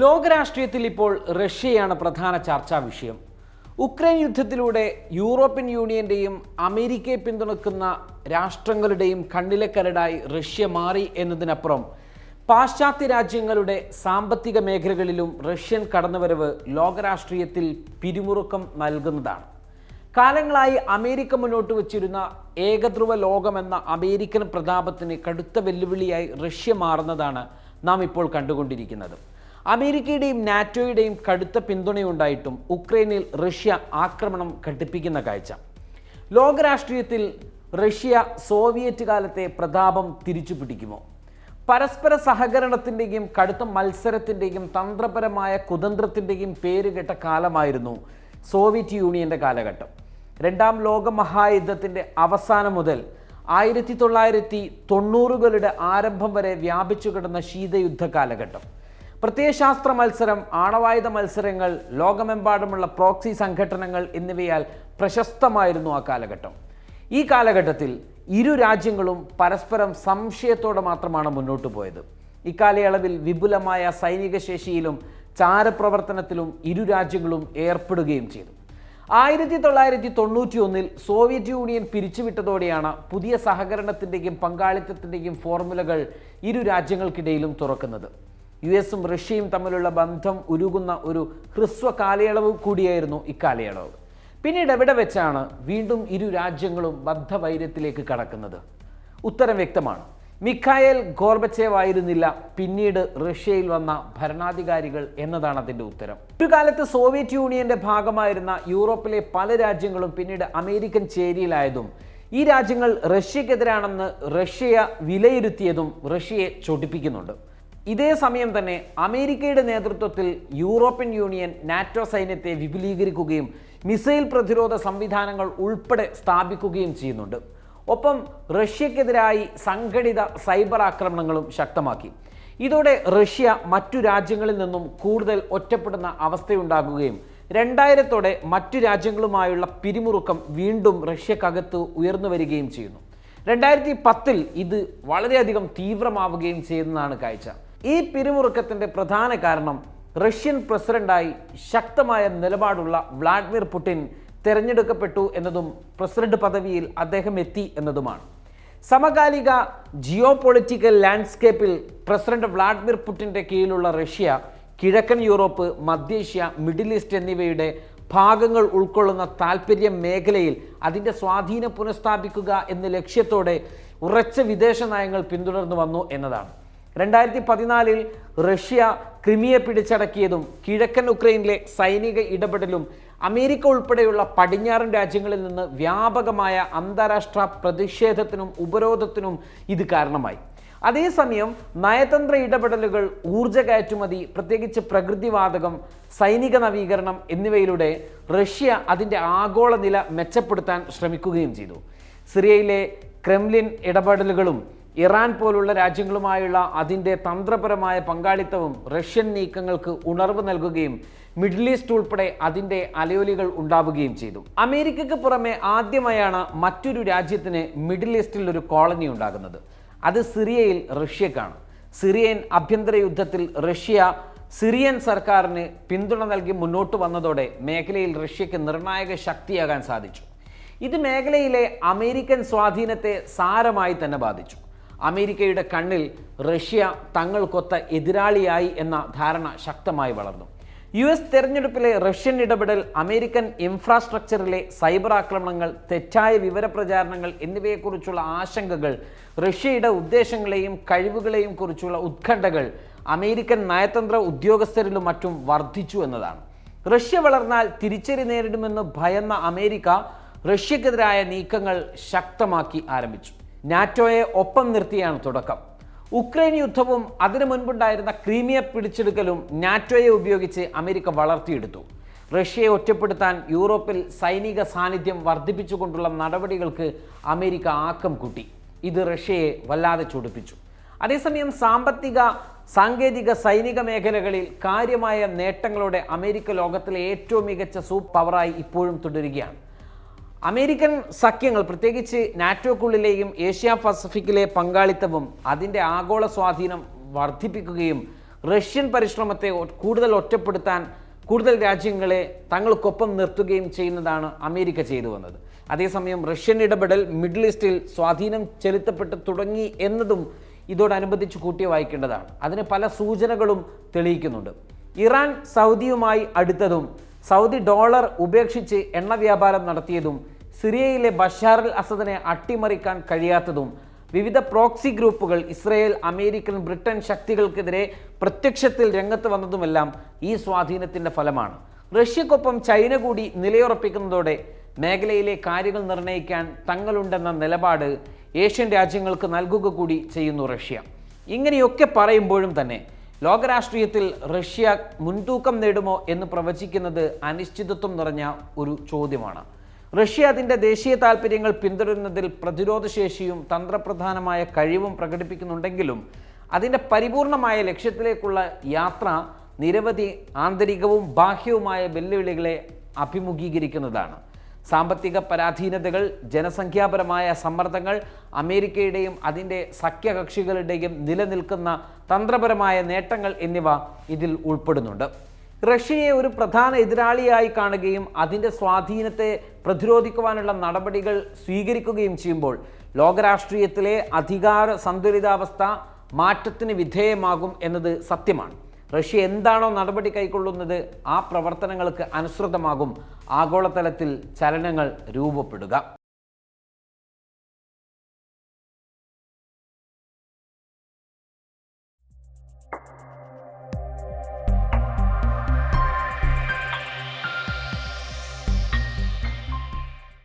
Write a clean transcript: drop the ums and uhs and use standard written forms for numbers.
ലോകരാഷ്ട്രീയത്തിൽ ഇപ്പോൾ റഷ്യയാണ് പ്രധാന ചർച്ചാ വിഷയം. ഉക്രൈൻ യുദ്ധത്തിലൂടെ യൂറോപ്യൻ യൂണിയന്റെയും അമേരിക്കയെ പിന്തുണക്കുന്ന രാഷ്ട്രങ്ങളുടെയും കണ്ണിലെ കരടായി റഷ്യ മാറി എന്നതിനപ്പുറം പാശ്ചാത്യ രാജ്യങ്ങളുടെ സാമ്പത്തിക മേഖലകളിലും റഷ്യൻ കടന്നുവരവ് ലോകരാഷ്ട്രീയത്തിൽ പിരിമുറുക്കം നൽകുന്നതാണ്. കാലങ്ങളായി അമേരിക്ക മുന്നോട്ട് വച്ചിരുന്ന ഏകധ്രുവ ലോകമെന്ന അമേരിക്കൻ പ്രതാപത്തിന് കടുത്ത വെല്ലുവിളിയായി റഷ്യ മാറുന്നതാണ് നാം ഇപ്പോൾ കണ്ടുകൊണ്ടിരിക്കുന്നത്. അമേരിക്കയുടെയും നാറ്റോയുടെയും കടുത്ത പിന്തുണയുണ്ടായിട്ടും ഉക്രൈനിൽ റഷ്യ ആക്രമണം ഘടിപ്പിക്കുന്ന കാഴ്ച. ലോകരാഷ്ട്രീയത്തിൽ റഷ്യ സോവിയറ്റ് കാലത്തെ പ്രതാപം തിരിച്ചു പിടിക്കുമോ? പരസ്പര സഹകരണത്തിൻ്റെയും കടുത്ത മത്സരത്തിൻ്റെയും തന്ത്രപരമായ കുതന്ത്രത്തിൻ്റെയും പേരുകെട്ട കാലമായിരുന്നു സോവിയറ്റ് യൂണിയൻ്റെ കാലഘട്ടം. രണ്ടാം ലോക മഹായുദ്ധത്തിൻ്റെ അവസാനം മുതൽ 1990കളുടെ ആരംഭം വരെ വ്യാപിച്ചു കിടന്ന ശീതയുദ്ധ കാലഘട്ടം. പ്രത്യയശാസ്ത്ര മത്സരം, ആണവായുധ മത്സരങ്ങൾ, ലോകമെമ്പാടുമുള്ള പ്രോക്സി സംഘടനകൾ എന്നിവയാൽ പ്രശസ്തമായിരുന്നു ആ കാലഘട്ടം. ഈ കാലഘട്ടത്തിൽ ഇരു രാജ്യങ്ങളും പരസ്പരം സംശയത്തോടെ മാത്രമാണ് മുന്നോട്ട് പോയത്. ഇക്കാലയളവിൽ വിപുലമായ സൈനിക ശേഷിയിലും ചാരപ്രവർത്തനത്തിലും ഇരു രാജ്യങ്ങളും ഏർപ്പെടുകയും ചെയ്തു. 1991 സോവിയറ്റ് യൂണിയൻ പിരിച്ചുവിട്ടതോടെയാണ് പുതിയ സഹകരണത്തിൻ്റെയും പങ്കാളിത്തത്തിൻ്റെയും ഫോർമുലകൾ ഇരു രാജ്യങ്ങൾക്കിടയിലും തുറക്കുന്നത്. US-ഉം റഷ്യയും തമ്മിലുള്ള ബന്ധം ഉരുകുന്ന ഒരു ഹ്രസ്വ കാലയളവ് കൂടിയായിരുന്നു ഇക്കാലയളവ്. പിന്നീട് എവിടെ വെച്ചാണ് വീണ്ടും ഇരു രാജ്യങ്ങളും ബദ്ധവൈര്യത്തിലേക്ക് കടക്കുന്നത്? ഉത്തരം വ്യക്തമാണ്. മിഖായേൽ ഗോർബച്ചേവ് ആയിരുന്നില്ല പിന്നീട് റഷ്യയിൽ വന്ന ഭരണാധികാരികൾ എന്നതാണ് അതിൻ്റെ ഉത്തരം. ഒരു കാലത്ത് സോവിയറ്റ് യൂണിയന്റെ ഭാഗമായിരുന്ന യൂറോപ്പിലെ പല രാജ്യങ്ങളും പിന്നീട് അമേരിക്കൻ ചേരിയിലായതും ഈ രാജ്യങ്ങൾ റഷ്യക്കെതിരാണെന്ന് റഷ്യ വിലയിരുത്തിയതും റഷ്യയെ ചൊടിപ്പിക്കുന്നുണ്ട്. ഇതേ സമയം തന്നെ അമേരിക്കയുടെ നേതൃത്വത്തിൽ യൂറോപ്യൻ യൂണിയൻ നാറ്റോ സൈന്യത്തെ വിപുലീകരിക്കുകയും മിസൈൽ പ്രതിരോധ സംവിധാനങ്ങൾ ഉൾപ്പെടെ സ്ഥാപിക്കുകയും ചെയ്യുന്നുണ്ട്. ഒപ്പം റഷ്യക്കെതിരായി സംഘടിത സൈബർ ആക്രമണങ്ങളും ശക്തമാക്കി. ഇതോടെ റഷ്യ മറ്റു രാജ്യങ്ങളിൽ നിന്നും കൂടുതൽ ഒറ്റപ്പെടുന്ന അവസ്ഥയുണ്ടാകുകയും 2000 മറ്റു രാജ്യങ്ങളുമായുള്ള പിരിമുറുക്കം വീണ്ടും റഷ്യക്കകത്ത് ഉയർന്നു വരികയും ചെയ്യുന്നു. 2010 ഇത് വളരെയധികം തീവ്രമാവുകയും ചെയ്യുന്നതാണ് കാഴ്ച. ഈ പിരിമുറുക്കത്തിൻ്റെ പ്രധാന കാരണം റഷ്യൻ പ്രസിഡന്റായി ശക്തമായ നിലപാടുള്ള വ്ളാഡിമിർ പുടിൻ തിരഞ്ഞെടുക്കപ്പെട്ടു എന്നതും പ്രസിഡന്റ് പദവിയിൽ അദ്ദേഹം എത്തി എന്നതുമാണ്. സമകാലിക ജിയോ പൊളിറ്റിക്കൽ ലാൻഡ്സ്കേപ്പിൽ പ്രസിഡന്റ് വ്ളാഡിമിർ പുടിൻ്റെ കീഴിലുള്ള റഷ്യ കിഴക്കൻ യൂറോപ്പ്, മധ്യേഷ്യ, മിഡിൽ ഈസ്റ്റ് എന്നിവയുടെ ഭാഗങ്ങൾ ഉൾക്കൊള്ളുന്ന താൽപ്പര്യ മേഖലയിൽ അതിൻ്റെ സ്വാധീനം പുനഃസ്ഥാപിക്കുക എന്ന ലക്ഷ്യത്തോടെ ഉറച്ച വിദേശ നയങ്ങൾ പിന്തുടർന്നു വന്നു എന്നതാണ്. 2014 റഷ്യ ക്രിമിയ പിടിച്ചടക്കിയതും കിഴക്കൻ ഉക്രൈനിലെ സൈനിക ഇടപെടലും അമേരിക്ക ഉൾപ്പെടെയുള്ള പടിഞ്ഞാറൻ രാജ്യങ്ങളിൽ നിന്ന് വ്യാപകമായ അന്താരാഷ്ട്ര പ്രതിഷേധത്തിനും ഉപരോധത്തിനും ഇത് കാരണമായി. അതേസമയം നയതന്ത്ര ഇടപെടലുകൾ, ഊർജ്ജ കയറ്റുമതി, പ്രത്യേകിച്ച് പ്രകൃതിവാതകം, സൈനിക നവീകരണം എന്നിവയിലൂടെ റഷ്യ അതിൻ്റെ ആഗോള നില മെച്ചപ്പെടുത്താൻ ശ്രമിക്കുകയും ചെയ്തു. സിറിയയിലെ ക്രെംലിൻ ഇടപെടലുകളും ഇറാൻ പോലുള്ള രാജ്യങ്ങളുമായുള്ള അതിൻ്റെ തന്ത്രപരമായ പങ്കാളിത്തവും റഷ്യൻ നീക്കങ്ങൾക്ക് ഉണർവ് നൽകുകയും മിഡിൽ ഈസ്റ്റ് ഉൾപ്പെടെ അതിൻ്റെ അലയൊലികൾ ഉണ്ടാവുകയും ചെയ്തു. അമേരിക്കയ്ക്ക് പുറമെ ആദ്യമായാണ് മറ്റൊരു രാജ്യത്തിന് മിഡിൽ ഈസ്റ്റിൽ ഒരു കോളനി ഉണ്ടാകുന്നത്. അത് സിറിയയിൽ റഷ്യക്കാണ്. സിറിയൻ ആഭ്യന്തര യുദ്ധത്തിൽ റഷ്യ സിറിയൻ സർക്കാരിന് പിന്തുണ നൽകി മുന്നോട്ട് വന്നതോടെ മേഖലയിൽ റഷ്യക്ക് നിർണായക ശക്തിയാകാൻ സാധിച്ചു. ഇത് മേഖലയിലെ അമേരിക്കൻ സ്വാധീനത്തെ സാരമായി തന്നെ ബാധിച്ചു. അമേരിക്കയുടെ കണ്ണിൽ റഷ്യ തങ്ങൾക്കൊത്ത എതിരാളിയായി എന്ന ധാരണ ശക്തമായി വളർന്നു. US തെരഞ്ഞെടുപ്പിലെ റഷ്യൻ ഇടപെടൽ, അമേരിക്കൻ ഇൻഫ്രാസ്ട്രക്ചറിലെ സൈബർ ആക്രമണങ്ങൾ, തെറ്റായ വിവരപ്രചാരണങ്ങൾ എന്നിവയെക്കുറിച്ചുള്ള ആശങ്കകൾ, റഷ്യയുടെ ഉദ്ദേശങ്ങളെയും കഴിവുകളെയും കുറിച്ചുള്ള ഉത്കണ്ഠകൾ അമേരിക്കൻ നയതന്ത്ര ഉദ്യോഗസ്ഥരിലും മറ്റും വർദ്ധിച്ചു എന്നതാണ്. റഷ്യ വളർന്നാൽ തിരിച്ചടി നേരിടുമെന്ന് ഭയന്ന അമേരിക്ക റഷ്യക്കെതിരായ നീക്കങ്ങൾ ശക്തമാക്കി ആരംഭിച്ചു. നാറ്റോയെ ഒപ്പം നിർത്തിയാണ് തുടക്കം. ഉക്രൈൻ യുദ്ധവും അതിനു മുൻപുണ്ടായിരുന്ന ക്രീമിയ പിടിച്ചെടുക്കലും നാറ്റോയെ ഉപയോഗിച്ച് അമേരിക്ക വളർത്തിയെടുത്തു. റഷ്യയെ ഒറ്റപ്പെടുത്താൻ യൂറോപ്പിൽ സൈനിക സാന്നിധ്യം വർദ്ധിപ്പിച്ചുകൊണ്ടുള്ള നടപടികൾക്ക് അമേരിക്ക ആക്കം കൂട്ടി. ഇത് റഷ്യയെ വല്ലാതെ ചൊടിപ്പിച്ചു. അതേസമയം സാമ്പത്തിക, സാങ്കേതിക, സൈനിക മേഖലകളിൽ കാര്യമായ നേട്ടങ്ങളോടെ അമേരിക്ക ലോകത്തിലെ ഏറ്റവും മികച്ച സൂപ്പർ പവറായി ഇപ്പോഴും തുടരുകയാണ്. അമേരിക്കൻ സഖ്യങ്ങൾ, പ്രത്യേകിച്ച് നാറ്റോക്കുള്ളിലെയും ഏഷ്യ പസഫിക്കിലെ പങ്കാളിത്തവും അതിൻ്റെ ആഗോള സ്വാധീനം വർദ്ധിപ്പിക്കുകയും റഷ്യൻ പരിശ്രമത്തെ കൂടുതൽ ഒറ്റപ്പെടുത്താൻ കൂടുതൽ രാജ്യങ്ങളെ തങ്ങൾക്കൊപ്പം നിർത്തുകയും ചെയ്യുന്നതാണ് അമേരിക്ക ചെയ്തു വന്നത്. അതേസമയം റഷ്യൻ ഇടപെടൽ മിഡിൽ ഈസ്റ്റിൽ സ്വാധീനം ചെലുത്തപ്പെട്ട് തുടങ്ങി എന്നതും ഇതോടനുബന്ധിച്ച് കൂട്ടി വായിക്കേണ്ടതാണ്. അതിന് പല സൂചനകളും തെളിയിക്കുന്നുണ്ട്. ഇറാൻ സൗദിയുമായി അടുത്തതും സൗദി ഡോളർ ഉപേക്ഷിച്ച് എണ്ണ വ്യാപാരം നടത്തിയതും സിറിയയിലെ ബഷാർ അൽ അസദിനെ അട്ടിമറിക്കാൻ കഴിയാത്തതും വിവിധ പ്രോക്സി ഗ്രൂപ്പുകൾ ഇസ്രയേൽ, അമേരിക്കൻ, ബ്രിട്ടൻ ശക്തികൾക്കെതിരെ പ്രത്യക്ഷത്തിൽ രംഗത്ത് വന്നതുമെല്ലാം ഈ സ്വാധീനത്തിൻ്റെ ഫലമാണ്. റഷ്യക്കൊപ്പം ചൈന കൂടി നിലയുറപ്പിക്കുന്നതോടെ മേഖലയിലെ കാര്യങ്ങൾ നിർണ്ണയിക്കാൻ തങ്ങളുണ്ടെന്ന നിലപാട് ഏഷ്യൻ രാജ്യങ്ങൾക്ക് നൽകുക കൂടി ചെയ്യുന്നു റഷ്യ. ഇങ്ങനെയൊക്കെ പറയുമ്പോഴും തന്നെ ലോകരാഷ്ട്രീയത്തിൽ റഷ്യ മുൻതൂക്കം നേടുമോ എന്ന് പ്രവചിക്കുന്നത് അനിശ്ചിതത്വം നിറഞ്ഞ ഒരു ചോദ്യമാണ്. റഷ്യ അതിൻ്റെ ദേശീയ താൽപ്പര്യങ്ങൾ പിന്തുടരുന്നതിൽ പ്രതിരോധശേഷിയും തന്ത്രപ്രധാനമായ കഴിവും പ്രകടിപ്പിക്കുന്നുണ്ടെങ്കിലും അതിൻ്റെ പരിപൂർണമായ ലക്ഷ്യത്തിലേക്കുള്ള യാത്ര നിരവധി ആന്തരികവും ബാഹ്യവുമായ വെല്ലുവിളികളെ അഭിമുഖീകരിക്കുന്നതാണ്. സാമ്പത്തിക പരാധീനതകൾ, ജനസംഖ്യാപരമായ സമ്മർദ്ദങ്ങൾ, അമേരിക്കയുടെയും അതിൻ്റെ സഖ്യകക്ഷികളുടെയും നിലനിൽക്കുന്ന തന്ത്രപരമായ നേട്ടങ്ങൾ എന്നിവ ഇതിൽ ഉൾപ്പെടുന്നുണ്ട്. റഷ്യയെ ഒരു പ്രധാന എതിരാളിയായി കാണുകയും അതിൻ്റെ സ്വാധീനത്തെ പ്രതിരോധിക്കുവാനുള്ള നടപടികൾ സ്വീകരിക്കുകയും ചെയ്യുമ്പോൾ ലോകരാഷ്ട്രീയത്തിലെ അധികാര സന്തുലിതാവസ്ഥ മാറ്റത്തിന് വിധേയമാകും എന്നത് സത്യമാണ്. റഷ്യ എന്താണോ നടപടി കൈക്കൊള്ളുന്നത് ആ പ്രവർത്തനങ്ങൾക്ക് അനുസൃതമാകും ആഗോളതലത്തിൽ ചലനങ്ങൾ രൂപപ്പെടുക.